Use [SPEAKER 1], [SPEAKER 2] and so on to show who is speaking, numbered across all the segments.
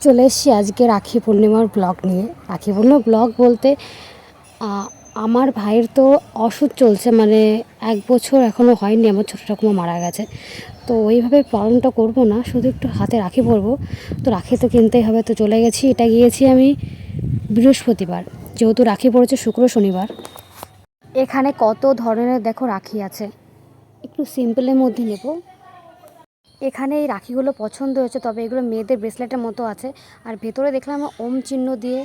[SPEAKER 1] চলে এসেছি আজকে রাখি পূর্ণিমার ব্লগ নিয়ে। রাখি পূর্ণিমার ব্লগ বলতে আমার ভাইয়ের তো ওষুধ চলছে, মানে 1 বছর এখনও হয়নি, আমার ছোটো ঠাকুমা মারা গেছে। তো ওইভাবে পালনটা করব না, শুধু একটু হাতে রাখি পরবো। তো রাখি তো কিনতেই হবে, তো চলে গেছি। এটা গিয়েছি আমি বৃহস্পতিবার, যেহেতু রাখি পড়েছে শুক্র শনিবার। এখানে কত ধরনের দেখো রাখি আছে, একটু সিম্পলের মধ্যে নেব। এখানে এই রাখিগুলো পছন্দ হয়েছে, তবে এগুলো মেয়েদের ব্রেসলেটের মতো আছে। আর ভেতরে দেখলাম ওম চিহ্ন দিয়ে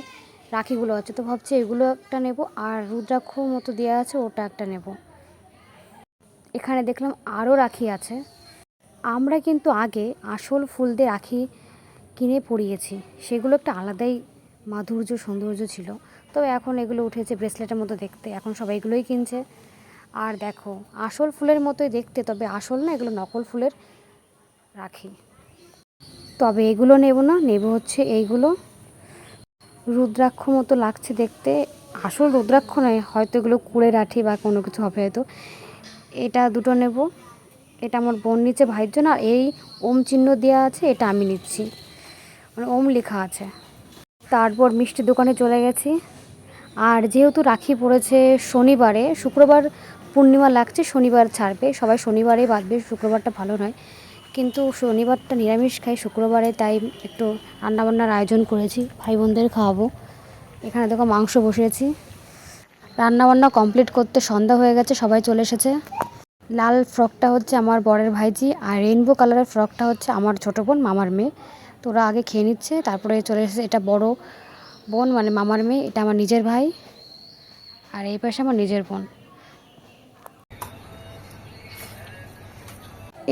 [SPEAKER 1] রাখিগুলো আছে, তো ভাবছি এগুলো একটা নেব। আর রুদ্রাক্ষ মতো দেওয়া আছে, ওটা একটা নেব। এখানে দেখলাম আরও রাখি আছে। আমরা কিন্তু আগে আসল ফুল দিয়ে রাখি কিনে পরিয়েছি, সেগুলো একটা আলাদাই মাধুর্য সৌন্দর্য ছিল। তবে এখন এগুলো উঠেছে ব্রেসলেটের মতো দেখতে, এখন সবাই এগুলোই কিনছে। আর দেখো আসল ফুলের মতোই দেখতে, তবে আসল না, এগুলো নকল ফুলের রাখি। তবে এগুলো নেব না, নেব হচ্ছে এইগুলো। রুদ্রাক্ষ মতো লাগছে দেখতে, আসল রুদ্রাক্ষ নয়, হয়তো এগুলো কুড়ে রাঠি বা কোনো কিছু হবে হয়তো। এটা দুটো নেব। এটা আমার বোন নিচে ভাইয়ের জন্য, আর এই ওম চিহ্ন দেওয়া আছে, এটা আমি নিচ্ছি, মানে ওম লেখা আছে। তারপর মিষ্টির দোকানে চলে গেছি। আর যেহেতু রাখি পড়েছে শনিবারে, শুক্রবার পূর্ণিমা লাগছে, শনিবার ছাড়বে, সবাই শনিবারেই বাঁধবে, শুক্রবারটা ভালো নয়। কিন্তু শনিবারটা নিরামিষ খাই, শুক্রবারে তাই একটু রান্নাবান্নার আয়োজন করেছি, ভাই বোনদের খাওয়াবো। এখানে দেখো মাংস বসিয়েছি। রান্নাবান্না কমপ্লিট করতে সন্ধ্যা হয়ে গেছে, সবাই চলে এসেছে। লাল ফ্রকটা হচ্ছে আমার বরের ভাইজি, আর রেইনবো কালারের ফ্রকটা হচ্ছে আমার ছোটো বোন মামার মেয়ে। তো ওরা আগে খেয়ে নিচ্ছে, তারপরে চলে এসেছে এটা বড় বোন মানে মামার মেয়ে, এটা আমার নিজের ভাই। আর এই পাশে আমার নিজের বোন।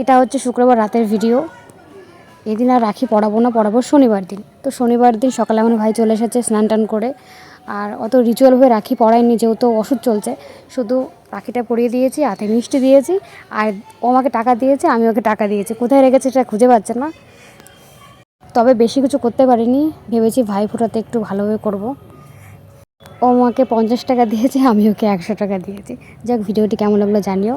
[SPEAKER 1] এটা হচ্ছে শুক্রবার রাতের ভিডিও। এদিন আর রাখি পরাবো না, পরাবো শনিবার দিন। তো শনিবার দিন সকালে আমার ভাই চলে এসেছে স্নান টান করে। আর অত রিচুয়ালভাবে রাখি পরাইনি, যেহেতু ওষুধ চলছে। শুধু রাখিটা পরিয়ে দিয়েছি, হাতে মিষ্টি দিয়েছি, আর ও আমাকে টাকা দিয়েছে, আমি ওকে টাকা দিয়েছি। কোথায় রেখেছে সেটা খুঁজে পাচ্ছে না। তবে বেশি কিছু করতে পারিনি, ভেবেছি ভাই ফোঁটাতে একটু ভালোভাবে করব। ও আমাকে 50 টাকা দিয়েছে, আমি ওকে 100 টাকা দিয়েছি। যাক, ভিডিওটি কেমন লাগলো জানিও।